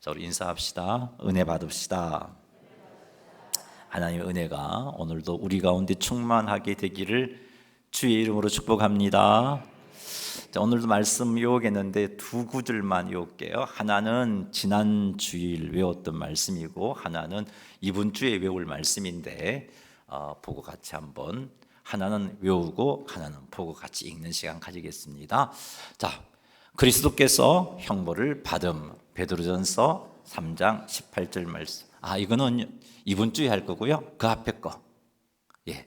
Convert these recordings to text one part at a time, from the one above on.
자, 우리 인사합시다. 은혜 받읍시다. 하나님의 은혜가 오늘도 우리 가운데 충만하게 되기를 주의 이름으로 축복합니다. 자, 오늘도 말씀 외우겠는데 두 구절만 외울게요. 하나는 지난 주일 외웠던 말씀이고 하나는 이번 주에 외울 말씀인데 보고 같이 한번 하나는 외우고 하나는 보고 같이 읽는 시간 가지겠습니다. 자, 그리스도께서 형벌을 받음. 베드로전서 3장 18절 말씀. 이거는 이번 주에 할 거고요. 그 앞에 거. 예.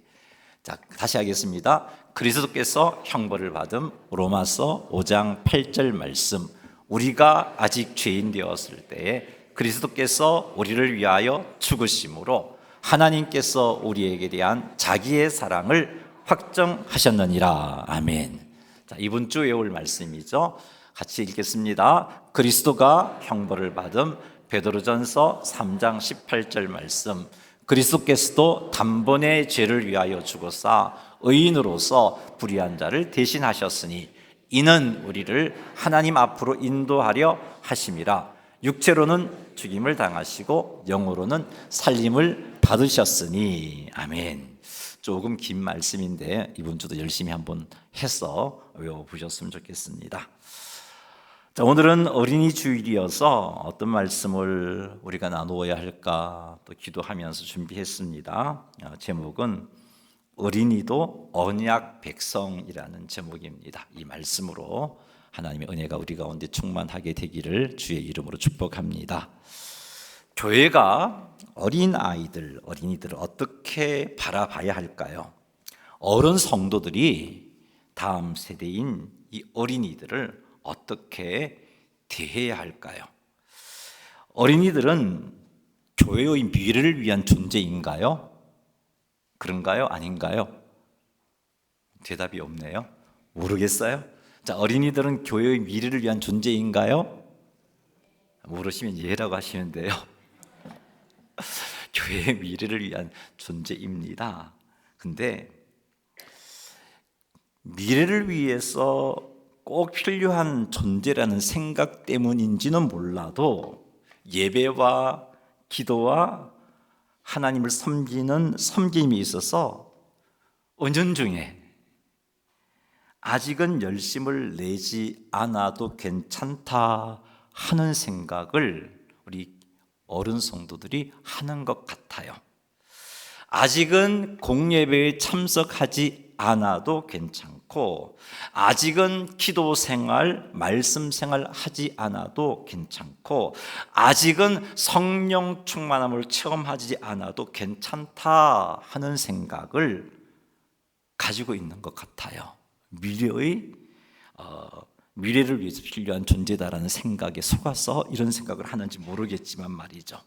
자, 다시 하겠습니다. 그리스도께서 형벌을 받음. 로마서 5장 8절 말씀. 우리가 아직 죄인 되었을 때에 그리스도께서 우리를 위하여 죽으심으로 하나님께서 우리에게 대한 자기의 사랑을 확정하셨느니라. 아멘. 자, 이번 주 외울 말씀이죠. 같이 읽겠습니다. 그리스도가 형벌을 받음. 베드로전서 3장 18절 말씀. 그리스도께서도 단번에 죄를 위하여 죽으사 의인으로서 불의한 자를 대신하셨으니 이는 우리를 하나님 앞으로 인도하려 하심이라. 육체로는 죽임을 당하시고 영으로는 살림을 받으셨으니. 아멘. 조금 긴 말씀인데 이번 주도 열심히 한번 해서 외워보셨으면 좋겠습니다. 자, 오늘은 어린이 주일이어서 어떤 말씀을 우리가 나누어야 할까 또 기도하면서 준비했습니다. 제목은 어린이도 언약 백성이라는 제목입니다. 이 말씀으로 하나님의 은혜가 우리 가운데 충만하게 되기를 주의 이름으로 축복합니다. 교회가 어린이들을 어떻게 바라봐야 할까요? 어른 성도들이 다음 세대인 이 어린이들을 어떻게 대해야 할까요? 어린이들은 교회의 미래를 위한 존재인가요? 그런가요? 아닌가요? 대답이 없네요. 모르겠어요? 자, 어린이들은 교회의 미래를 위한 존재인가요? 모르시면 예라고 하시면 돼요. 교회의 미래를 위한 존재입니다. 근데 미래를 위해서 꼭 필요한 존재라는 생각 때문인지는 몰라도 예배와 기도와 하나님을 섬기는 섬김이 있어서 은연중에 아직은 열심을 내지 않아도 괜찮다 하는 생각을 우리 어른 성도들이 하는 것 같아요. 아직은 공예배에 참석하지 않아도 괜찮고 아직은 기도 생활, 말씀 생활 하지 않아도 괜찮고 아직은 성령 충만함을 체험하지 않아도 괜찮다 하는 생각을 가지고 있는 것 같아요. 미래를 위해서 필요한 존재다라는 생각에 속아서 이런 생각을 하는지 모르겠지만 말이죠.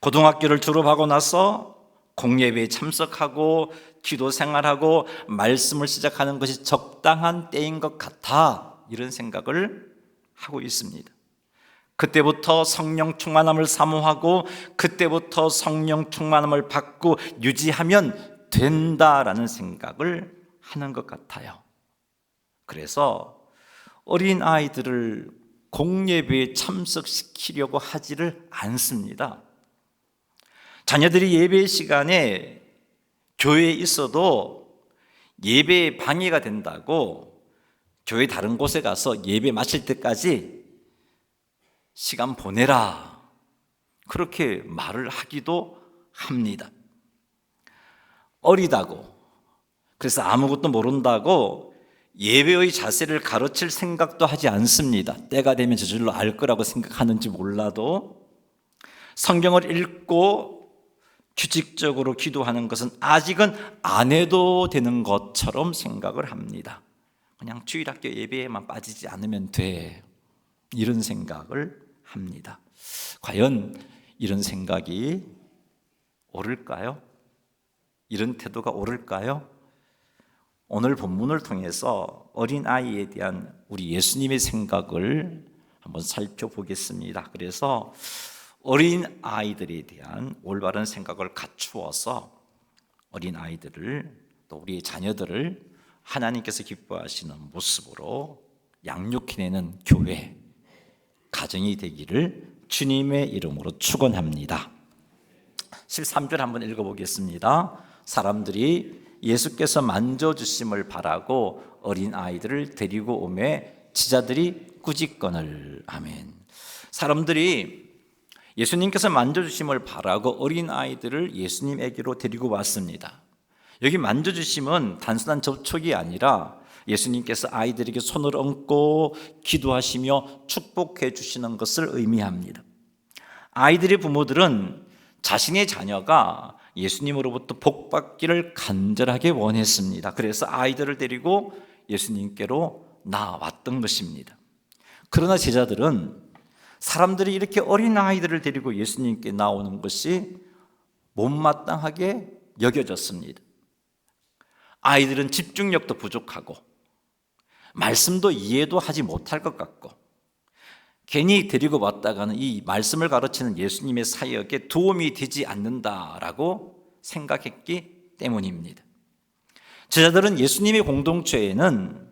고등학교를 졸업하고 나서 공예배에 참석하고 기도 생활하고 말씀을 시작하는 것이 적당한 때인 것 같아 이런 생각을 하고 있습니다. 그때부터 성령 충만함을 사모하고 그때부터 성령 충만함을 받고 유지하면 된다라는 생각을 하는 것 같아요. 그래서 어린 아이들을 공예배에 참석시키려고 하지를 않습니다. 자녀들이 예배 시간에 교회에 있어도 예배에 방해가 된다고 교회 다른 곳에 가서 예배 마칠 때까지 시간 보내라 그렇게 말을 하기도 합니다. 어리다고, 그래서 아무것도 모른다고 예배의 자세를 가르칠 생각도 하지 않습니다. 때가 되면 저절로 알 거라고 생각하는지 몰라도 성경을 읽고 규칙적으로 기도하는 것은 아직은 안 해도 되는 것처럼 생각을 합니다. 그냥 주일학교 예배에만 빠지지 않으면 돼 이런 생각을 합니다. 과연 이런 생각이 옳을까요? 이런 태도가 옳을까요? 오늘 본문을 통해서 어린아이에 대한 우리 예수님의 생각을 한번 살펴보겠습니다. 그래서 어린아이들에 대한 올바른 생각을 갖추어서 어린아이들을 또 우리의 자녀들을 하나님께서 기뻐하시는 모습으로 양육해내는 교회, 가정이 되기를 주님의 이름으로 축원합니다. 13절 한번 읽어보겠습니다. 사람들이 예수께서 만져주심을 바라고 어린아이들을 데리고 오매 제자들이 꾸짖거늘. 아멘. 사람들이 예수님께서 만져주심을 바라고 어린아이들을 예수님에게로 데리고 왔습니다. 여기 만져주심은 단순한 접촉이 아니라 예수님께서 아이들에게 손을 얹고 기도하시며 축복해 주시는 것을 의미합니다. 아이들의 부모들은 자신의 자녀가 예수님으로부터 복받기를 간절하게 원했습니다. 그래서 아이들을 데리고 예수님께로 나왔던 것입니다. 그러나 제자들은 사람들이 이렇게 어린 아이들을 데리고 예수님께 나오는 것이 못마땅하게 여겨졌습니다. 아이들은 집중력도 부족하고 말씀도 이해도 하지 못할 것 같고 괜히 데리고 왔다가는 이 말씀을 가르치는 예수님의 사역에 도움이 되지 않는다라고 생각했기 때문입니다. 제자들은 예수님의 공동체에는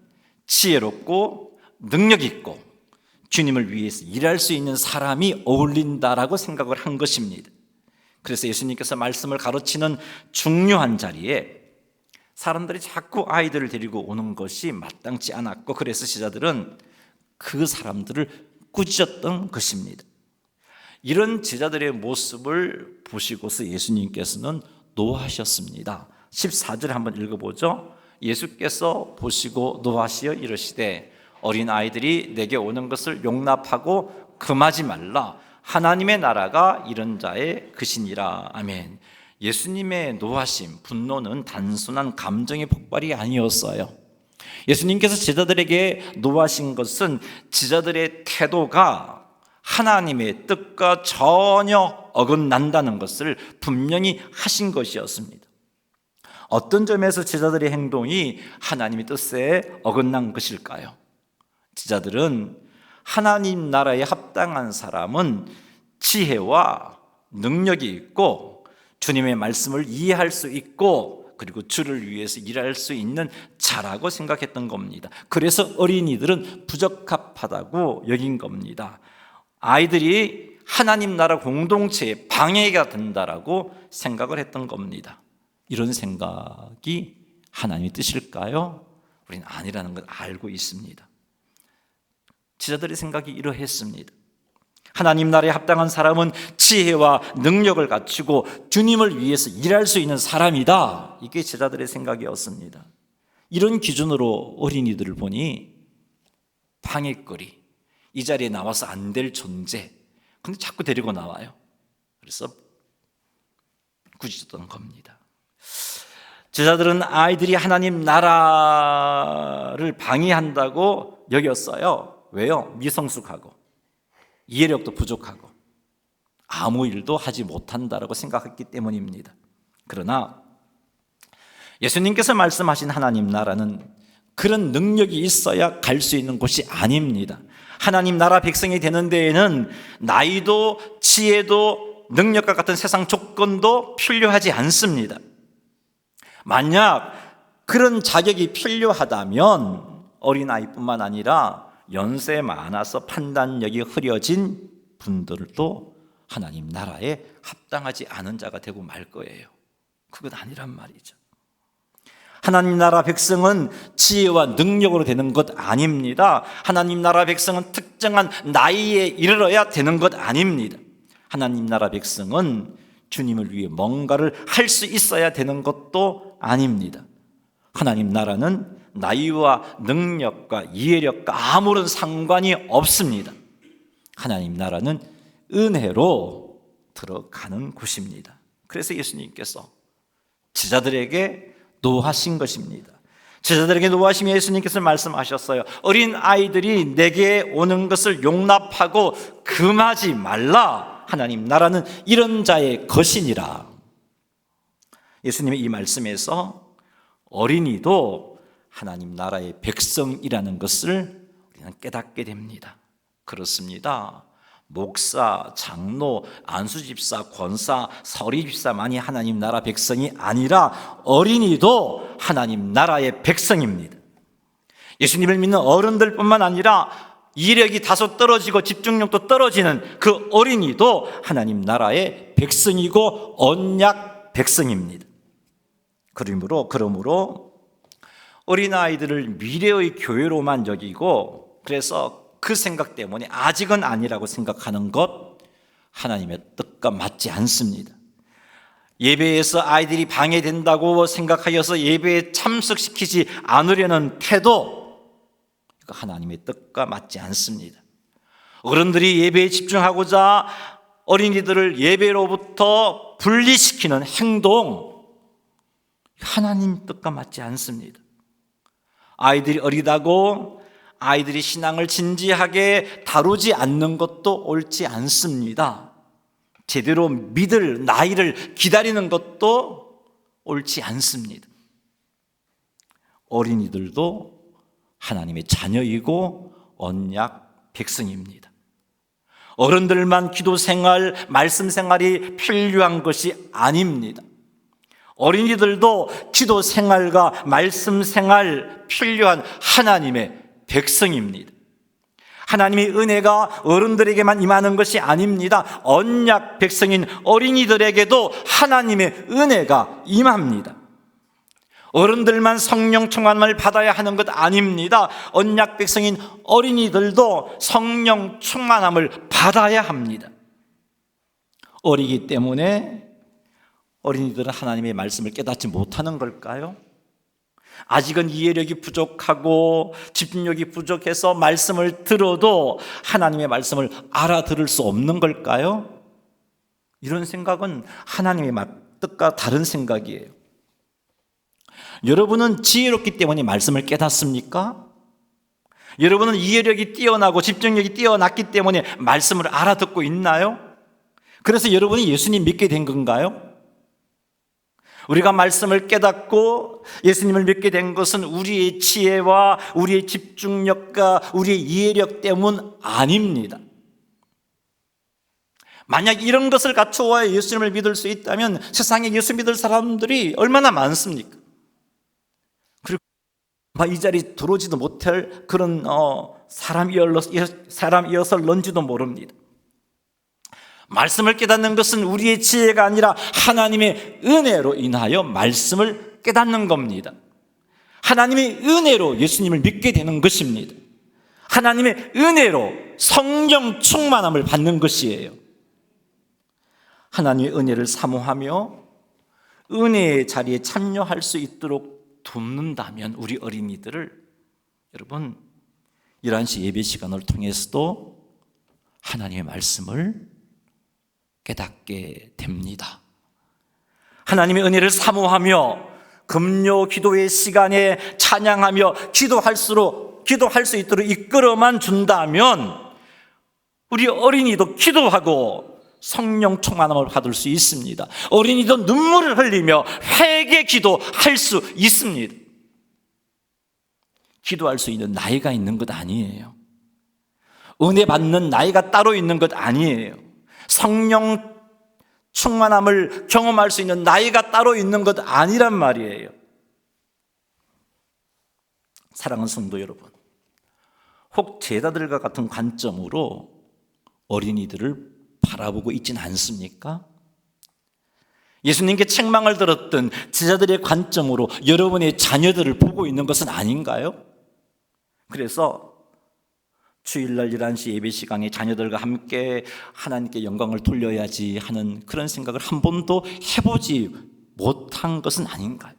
지혜롭고 능력 있고 주님을 위해서 일할 수 있는 사람이 어울린다라고 생각을 한 것입니다. 그래서 예수님께서 말씀을 가르치는 중요한 자리에 사람들이 자꾸 아이들을 데리고 오는 것이 마땅치 않았고, 그래서 제자들은 그 사람들을 꾸짖었던 것입니다. 이런 제자들의 모습을 보시고서 예수님께서는 노하셨습니다. 14절 한번 읽어보죠. 예수께서 보시고 노하시어 이르시되 어린 아이들이 내게 오는 것을 용납하고 금하지 말라. 하나님의 나라가 이런 자의 것이니라. 아멘. 예수님의 노하심, 분노는 단순한 감정의 폭발이 아니었어요. 예수님께서 제자들에게 노하신 것은 제자들의 태도가 하나님의 뜻과 전혀 어긋난다는 것을 분명히 하신 것이었습니다. 어떤 점에서 제자들의 행동이 하나님의 뜻에 어긋난 것일까요? 제자들은 하나님 나라에 합당한 사람은 지혜와 능력이 있고 주님의 말씀을 이해할 수 있고 그리고 주를 위해서 일할 수 있는 자라고 생각했던 겁니다. 그래서 어린이들은 부적합하다고 여긴 겁니다. 아이들이 하나님 나라 공동체에 방해가 된다라고 생각을 했던 겁니다. 이런 생각이 하나님의 뜻일까요? 우리는 아니라는 걸 알고 있습니다. 제자들의 생각이 이러했습니다. 하나님 나라에 합당한 사람은 지혜와 능력을 갖추고 주님을 위해서 일할 수 있는 사람이다. 이게 제자들의 생각이었습니다. 이런 기준으로 어린이들을 보니 방해거리, 이 자리에 나와서 안 될 존재, 근데 자꾸 데리고 나와요. 그래서 꾸짖었던 겁니다. 제자들은 아이들이 하나님 나라를 방해한다고 여겼어요. 왜요? 미성숙하고 이해력도 부족하고 아무 일도 하지 못한다라고 생각했기 때문입니다. 그러나 예수님께서 말씀하신 하나님 나라는 그런 능력이 있어야 갈 수 있는 곳이 아닙니다. 하나님 나라 백성이 되는 데에는 나이도 지혜도 능력과 같은 세상 조건도 필요하지 않습니다. 만약 그런 자격이 필요하다면 어린아이뿐만 아니라 연세 많아서 판단력이 흐려진 분들도 하나님 나라에 합당하지 않은 자가 되고 말 거예요. 그것 아니란 말이죠. 하나님 나라 백성은 지혜와 능력으로 되는 것 아닙니다. 하나님 나라 백성은 특정한 나이에 이르러야 되는 것 아닙니다. 하나님 나라 백성은 주님을 위해 뭔가를 할 수 있어야 되는 것도 아닙니다. 하나님 나라는 나이와 능력과 이해력과 아무런 상관이 없습니다. 하나님 나라는 은혜로 들어가는 곳입니다. 그래서 예수님께서 제자들에게 노하신 것입니다. 제자들에게 노하시며 예수님께서 말씀하셨어요. 어린 아이들이 내게 오는 것을 용납하고 금하지 말라. 하나님 나라는 이런 자의 것이니라. 예수님의 이 말씀에서 어린이도 하나님 나라의 백성이라는 것을 우리는 깨닫게 됩니다. 그렇습니다. 목사, 장로, 안수집사, 권사, 서리집사만이 하나님 나라 백성이 아니라 어린이도 하나님 나라의 백성입니다. 예수님을 믿는 어른들뿐만 아니라 이력이 다소 떨어지고 집중력도 떨어지는 그 어린이도 하나님 나라의 백성이고 언약 백성입니다. 그러므로 어린아이들을 미래의 교회로만 여기고 그래서 그 생각 때문에 아직은 아니라고 생각하는 것 하나님의 뜻과 맞지 않습니다. 예배에서 아이들이 방해된다고 생각하여서 예배에 참석시키지 않으려는 태도, 하나님의 뜻과 맞지 않습니다. 어른들이 예배에 집중하고자 어린이들을 예배로부터 분리시키는 행동, 하나님 뜻과 맞지 않습니다. 아이들이 어리다고 아이들이 신앙을 진지하게 다루지 않는 것도 옳지 않습니다. 제대로 믿을 나이를 기다리는 것도 옳지 않습니다. 어린이들도 하나님의 자녀이고 언약 백성입니다. 어른들만 기도 생활, 말씀 생활이 필요한 것이 아닙니다. 어린이들도 기도 생활과 말씀 생활 필요한 하나님의 백성입니다. 하나님의 은혜가 어른들에게만 임하는 것이 아닙니다. 언약 백성인 어린이들에게도 하나님의 은혜가 임합니다. 어른들만 성령 충만을 받아야 하는 것 아닙니다. 언약 백성인 어린이들도 성령 충만함을 받아야 합니다. 어리기 때문에 어린이들은 하나님의 말씀을 깨닫지 못하는 걸까요? 아직은 이해력이 부족하고 집중력이 부족해서 말씀을 들어도 하나님의 말씀을 알아들을 수 없는 걸까요? 이런 생각은 하나님의 뜻과 다른 생각이에요. 여러분은 지혜롭기 때문에 말씀을 깨닫습니까? 여러분은 이해력이 뛰어나고 집중력이 뛰어났기 때문에 말씀을 알아듣고 있나요? 그래서 여러분이 예수님 믿게 된 건가요? 우리가 말씀을 깨닫고 예수님을 믿게 된 것은 우리의 지혜와 우리의 집중력과 우리의 이해력 때문 아닙니다. 만약 이런 것을 갖추어야 예수님을 믿을 수 있다면 세상에 예수 믿을 사람들이 얼마나 많습니까? 그리고 이 자리에 들어오지도 못할 그런 사람이어서 런지도 모릅니다. 말씀을 깨닫는 것은 우리의 지혜가 아니라 하나님의 은혜로 인하여 말씀을 깨닫는 겁니다. 하나님의 은혜로 예수님을 믿게 되는 것입니다. 하나님의 은혜로 성령 충만함을 받는 것이에요. 하나님의 은혜를 사모하며 은혜의 자리에 참여할 수 있도록 돕는다면 우리 어린이들을 여러분 11시 예배 시간을 통해서도 하나님의 말씀을 깨닫게 됩니다. 하나님의 은혜를 사모하며 금요 기도의 시간에 찬양하며 기도할 수 있도록 이끌어만 준다면 우리 어린이도 기도하고 성령 충만함을 받을 수 있습니다. 어린이도 눈물을 흘리며 회개 기도할 수 있습니다. 기도할 수 있는 나이가 있는 것 아니에요. 은혜 받는 나이가 따로 있는 것 아니에요. 성령 충만함을 경험할 수 있는 나이가 따로 있는 것 아니란 말이에요. 사랑하는 성도 여러분, 혹 제자들과 같은 관점으로 어린이들을 바라보고 있지는 않습니까? 예수님께 책망을 들었던 제자들의 관점으로 여러분의 자녀들을 보고 있는 것은 아닌가요? 그래서 주일날 11시 예배 시간에 자녀들과 함께 하나님께 영광을 돌려야지 하는 그런 생각을 한 번도 해보지 못한 것은 아닌가요?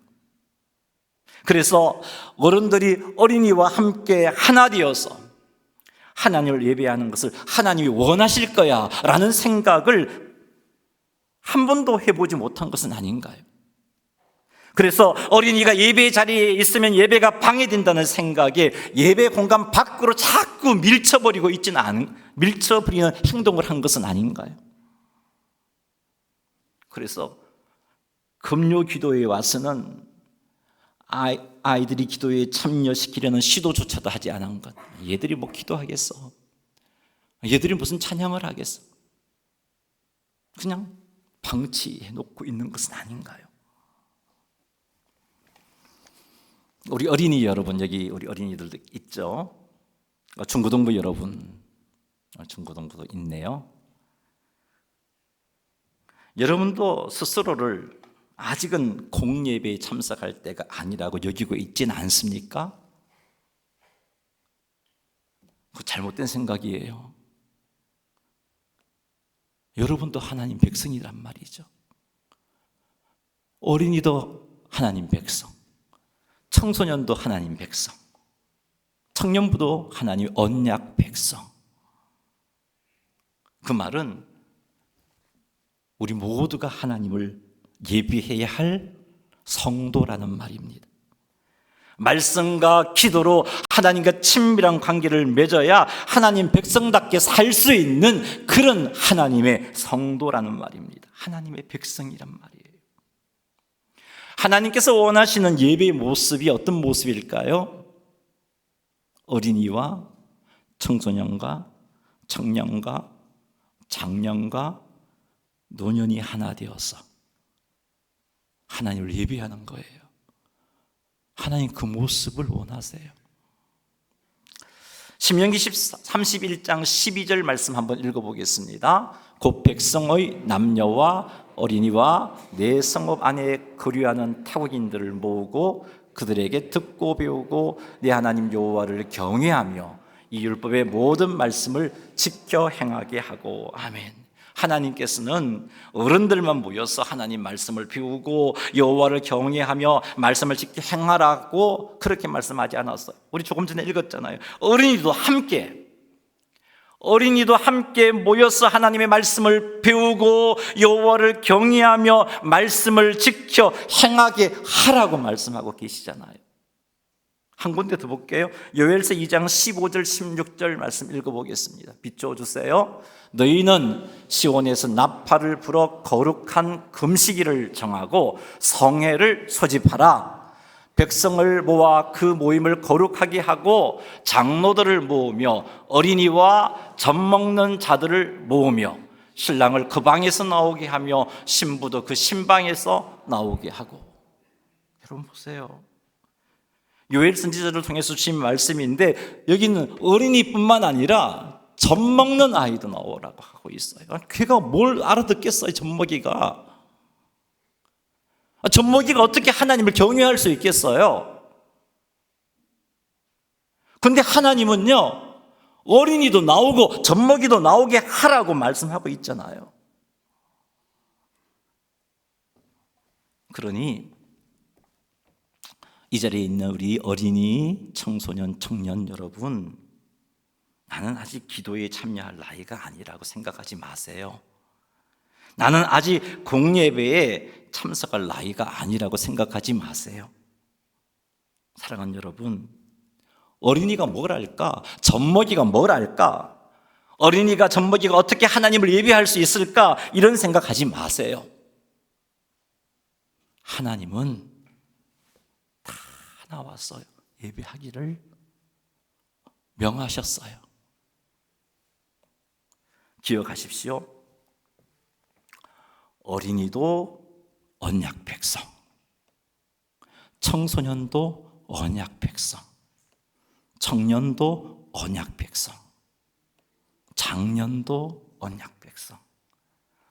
그래서 어른들이 어린이와 함께 하나 되어서 하나님을 예배하는 것을 하나님이 원하실 거야 라는 생각을 한 번도 해보지 못한 것은 아닌가요? 그래서 어린이가 예배 자리에 있으면 예배가 방해된다는 생각에 예배 공간 밖으로 자꾸 밀쳐버리는 행동을 한 것은 아닌가요? 그래서 금요 기도에 와서는 아이들이 기도에 참여시키려는 시도조차도 하지 않은 것. 얘들이 뭐 기도하겠어? 얘들이 무슨 찬양을 하겠어? 그냥 방치해놓고 있는 것은 아닌가요? 우리 어린이 여러분, 여기 우리 어린이들도 있죠. 중고등부 여러분, 중고등부도 있네요. 여러분도 스스로를 아직은 공예배에 참석할 때가 아니라고 여기고 있지는 않습니까? 그 잘못된 생각이에요. 여러분도 하나님 백성이란 말이죠. 어린이도 하나님 백성, 청소년도 하나님 백성, 청년부도 하나님 언약 백성. 그 말은 우리 모두가 하나님을 예비해야 할 성도라는 말입니다. 말씀과 기도로 하나님과 친밀한 관계를 맺어야 하나님 백성답게 살 수 있는 그런 하나님의 성도라는 말입니다. 하나님의 백성이란 말이에요. 하나님께서 원하시는 예배의 모습이 어떤 모습일까요? 어린이와 청소년과 청년과 장년과 노년이 하나 되어서 하나님을 예배하는 거예요. 하나님 그 모습을 원하세요. 신명기 31장 12절 말씀 한번 읽어보겠습니다. 곧 백성의 남녀와 어린이와 내 성읍 안에 거류하는 타국인들을 모으고 그들에게 듣고 배우고 내 하나님 여호와를 경외하며 이 율법의 모든 말씀을 지켜 행하게 하고. 아멘. 하나님께서는 어른들만 모여서 하나님 말씀을 배우고 여호와를 경외하며 말씀을 지켜 행하라고 그렇게 말씀하지 않았어요. 우리 조금 전에 읽었잖아요. 어린이도 함께 모여서 하나님의 말씀을 배우고 여호와를 경외하며 말씀을 지켜 행하게 하라고 말씀하고 계시잖아요. 한 군데 더 볼게요. 요엘서 2장 15절 16절 말씀 읽어보겠습니다. 비춰 주세요. 너희는 시온에서 나팔을 불어 거룩한 금식일을 정하고 성회를 소집하라. 백성을 모아 그 모임을 거룩하게 하고 장로들을 모으며 어린이와 젖먹는 자들을 모으며 신랑을 그 방에서 나오게 하며 신부도 그 신방에서 나오게 하고. 여러분 보세요. 요엘 선지자를 통해서 주신 말씀인데 여기는 어린이뿐만 아니라 젖먹는 아이도 나오라고 하고 있어요. 걔가 뭘 알아듣겠어요? 젖먹이가 어떻게 하나님을 경외할 수 있겠어요? 근데 하나님은요, 어린이도 나오고 젖먹이도 나오게 하라고 말씀하고 있잖아요. 그러니 이 자리에 있는 우리 어린이, 청소년, 청년 여러분, 나는 아직 기도에 참여할 나이가 아니라고 생각하지 마세요. 나는 아직 공예배에 참석할 나이가 아니라고 생각하지 마세요. 사랑하는 여러분, 어린이가 뭘 알까? 젖먹이가 뭘 알까? 어린이가 젖먹이가 어떻게 하나님을 예배할 수 있을까? 이런 생각하지 마세요. 하나님은 다 나왔어요. 예배하기를 명하셨어요. 기억하십시오. 어린이도 언약 백성, 청소년도 언약 백성, 청년도 언약 백성, 장년도 언약 백성,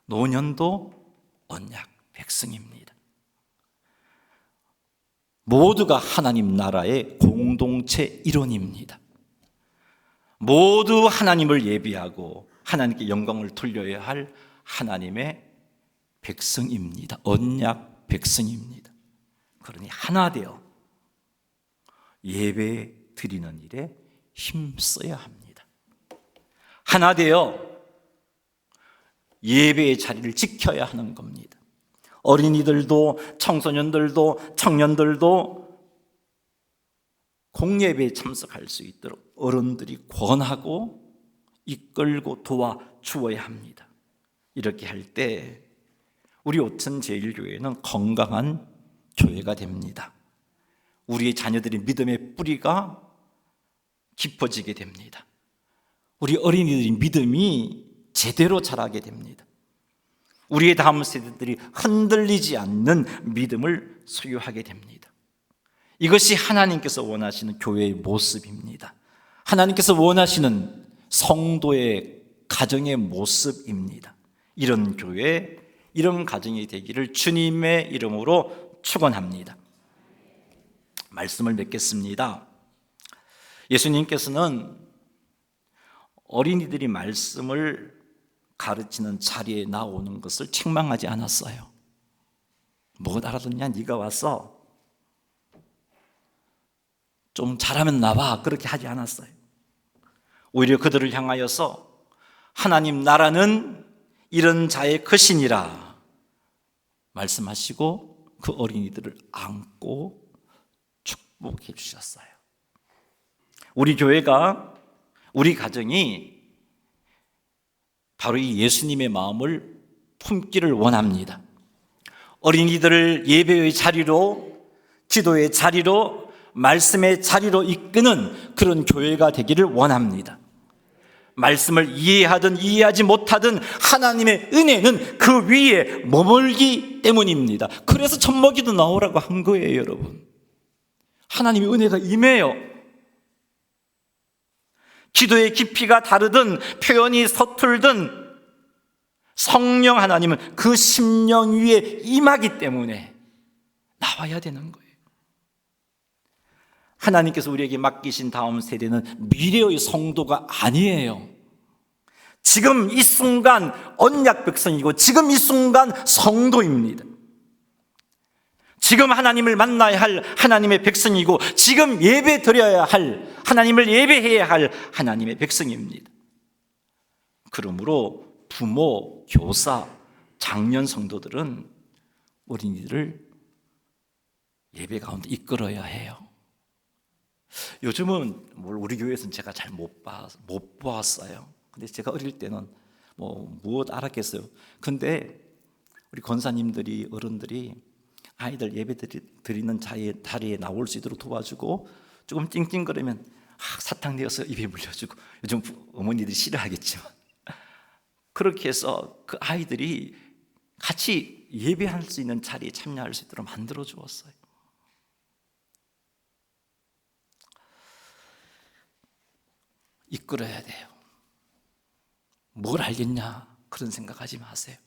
노년도 언약 백성입니다. 모두가 하나님 나라의 공동체 일원입니다. 모두 하나님을 예비하고 하나님께 영광을 돌려야 할 하나님의 백성입니다. 언약 백성입니다. 그러니 하나 되어 예배 드리는 일에 힘써야 합니다. 하나 되어 예배의 자리를 지켜야 하는 겁니다. 어린이들도 청소년들도 청년들도 공예배에 참석할 수 있도록 어른들이 권하고 이끌고 도와주어야 합니다. 이렇게 할 때 우리 오천제일교회는 건강한 교회가 됩니다. 우리의 자녀들의 믿음의 뿌리가 깊어지게 됩니다. 우리 어린이들의 믿음이 제대로 자라게 됩니다. 우리의 다음 세대들이 흔들리지 않는 믿음을 소유하게 됩니다. 이것이 하나님께서 원하시는 교회의 모습입니다. 하나님께서 원하시는 성도의 가정의 모습입니다. 이런 교회, 이런 가정이 되기를 주님의 이름으로 축원합니다. 말씀을 맺겠습니다. 예수님께서는 어린이들이 말씀을 가르치는 자리에 나오는 것을 책망하지 않았어요. 못 알아듣냐? 네가 와서 좀 잘하면 나와, 그렇게 하지 않았어요. 오히려 그들을 향하여서 하나님 나라는 이런 자의 것이니라 말씀하시고 그 어린이들을 안고 축복해 주셨어요. 우리 교회가, 우리 가정이 바로 이 예수님의 마음을 품기를 원합니다. 어린이들을 예배의 자리로, 기도의 자리로, 말씀의 자리로 이끄는 그런 교회가 되기를 원합니다. 말씀을 이해하든 이해하지 못하든 하나님의 은혜는 그 위에 머물기 때문입니다. 그래서 젖먹이도 나오라고 한 거예요, 여러분. 하나님의 은혜가 임해요. 기도의 깊이가 다르든 표현이 서툴든 성령 하나님은 그 심령 위에 임하기 때문에 나와야 되는 거예요. 하나님께서 우리에게 맡기신 다음 세대는 미래의 성도가 아니에요. 지금 이 순간 언약 백성이고 지금 이 순간 성도입니다. 지금 하나님을 만나야 할 하나님의 백성이고 지금 예배 드려야 할, 하나님을 예배해야 할 하나님의 백성입니다. 그러므로 부모, 교사, 장년 성도들은 어린이들을 예배 가운데 이끌어야 해요. 요즘은 우리 교회에서는 제가 잘 못 보았어요. 근데 제가 어릴 때는 무엇 알았겠어요. 근데 우리 권사님들이, 어른들이 아이들 예배 드리는 자리에 나올 수 있도록 도와주고 조금 찡찡거리면 사탕 내어서 입에 물려주고, 요즘 어머니들이 싫어하겠지만 그렇게 해서 그 아이들이 같이 예배할 수 있는 자리에 참여할 수 있도록 만들어 주었어요. 이끌어야 돼요. 뭘 알겠냐 그런 생각하지 마세요.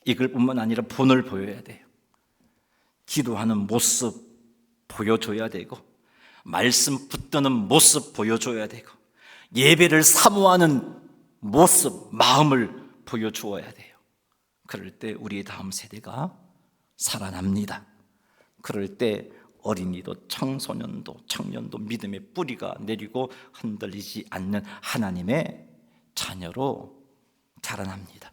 이걸 뿐만 아니라 본을 보여야 돼요. 기도하는 모습 보여줘야 되고, 말씀 붙드는 모습 보여줘야 되고, 예배를 사모하는 모습, 마음을 보여주어야 돼요. 그럴 때 우리의 다음 세대가 살아납니다. 그럴 때 어린이도 청소년도 청년도 믿음의 뿌리가 내리고 흔들리지 않는 하나님의 자녀로 자라납니다.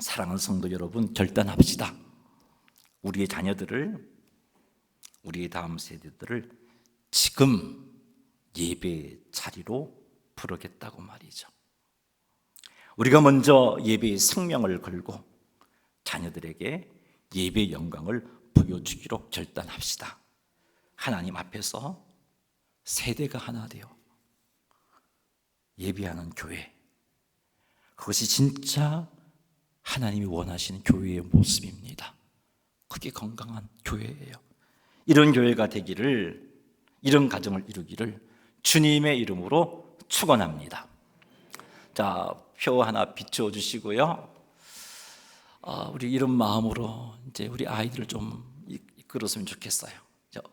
사랑하는 성도 여러분, 결단합시다. 우리의 자녀들을, 우리의 다음 세대들을 지금 예배의 자리로 부르겠다고 말이죠. 우리가 먼저 예배의 생명을 걸고 자녀들에게 예배의 영광을 보여주기로 결단합시다. 하나님 앞에서 세대가 하나 되어 예배하는 교회, 그것이 진짜 하나님이 원하시는 교회의 모습입니다. 그게 건강한 교회예요. 이런 교회가 되기를, 이런 가정을 이루기를 주님의 이름으로 축원합니다. 자, 표 하나 비춰 주시고요. 우리 이런 마음으로 이제 우리 아이들을 좀 이끌었으면 좋겠어요.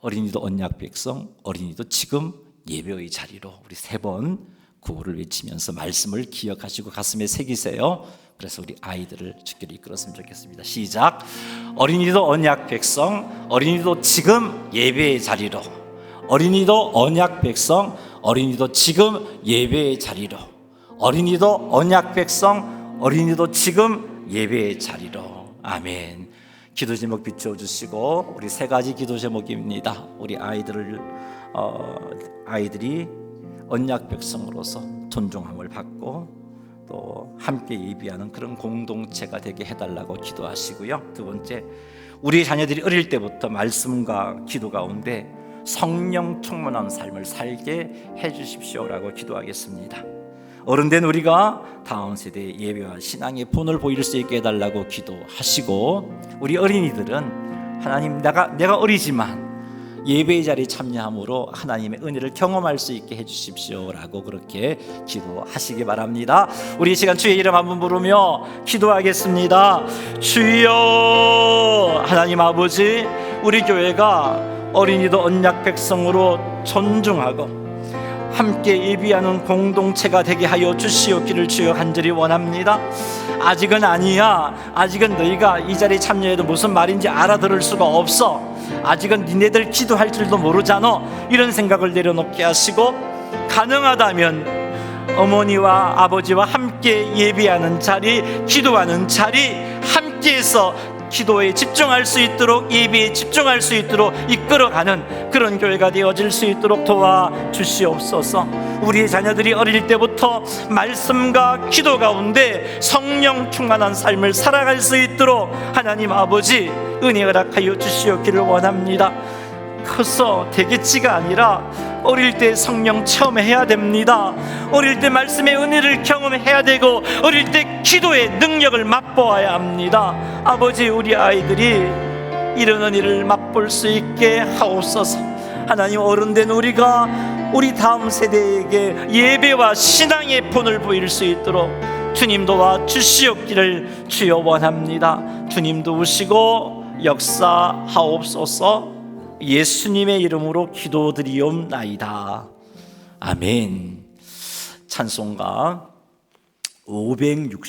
어린이도 언약 백성, 어린이도 지금 예배의 자리로 우리 3번 구호를 외치면서 말씀을 기억하시고 가슴에 새기세요. 그래서 우리 아이들을 주께로 이끌었으면 좋겠습니다. 시작. 어린이도 언약 백성, 어린이도 지금 예배의 자리로. 어린이도 언약 백성, 어린이도 지금 예배의 자리로. 어린이도 언약 백성, 어린이도 지금 예배의 자리로. 아멘. 기도 제목 비춰주시고, 우리 3가지 기도 제목입니다. 우리 아이들이 언약 백성으로서 존중함을 받고 또 함께 예배하는 그런 공동체가 되게 해달라고 기도하시고요. 2번째, 우리 자녀들이 어릴 때부터 말씀과 기도 가운데 성령 충만한 삶을 살게 해주십시오라고 기도하겠습니다. 어른된 우리가 다음 세대의 예배와 신앙의 본을 보일 수 있게 해달라고 기도하시고, 우리 어린이들은 하나님, 내가 어리지만 예배의 자리에 참여함으로 하나님의 은혜를 경험할 수 있게 해주십시오라고 그렇게 기도하시기 바랍니다. 우리 이 시간 주의 이름 한번 부르며 기도하겠습니다. 주여, 하나님 아버지, 우리 교회가 어린이도 언약 백성으로 존중하고 함께 예비하는 공동체가 되게 하여 주시옵기를 주여 간절히 원합니다. 아직은 아니야, 아직은 너희가 이 자리에 참여해도 무슨 말인지 알아들을 수가 없어, 아직은 니네들 기도할 줄도 모르잖아, 이런 생각을 내려놓게 하시고 가능하다면 어머니와 아버지와 함께 예비하는 자리, 기도하는 자리, 함께해서 기도에 집중할 수 있도록, 예배에 집중할 수 있도록 이끌어가는 그런 교회가 되어질 수 있도록 도와주시옵소서. 우리의 자녀들이 어릴 때부터 말씀과 기도 가운데 성령 충만한 삶을 살아갈 수 있도록 하나님 아버지 은혜 허락하여 주시옵기를 원합니다. 커서 되겠지가 아니라 어릴 때 성령 체험해야 됩니다. 어릴 때 말씀의 은혜를 경험해야 되고 어릴 때 기도의 능력을 맛보아야 합니다. 아버지, 우리 아이들이 이런 은혜를 맛볼 수 있게 하옵소서. 하나님, 어른된 우리가 우리 다음 세대에게 예배와 신앙의 본을 보일 수 있도록 주님 도와주시옵기를 주여 원합니다. 주님 도우시고 역사하옵소서. 예수님의 이름으로 기도드리옵나이다. 아멘. 찬송가 560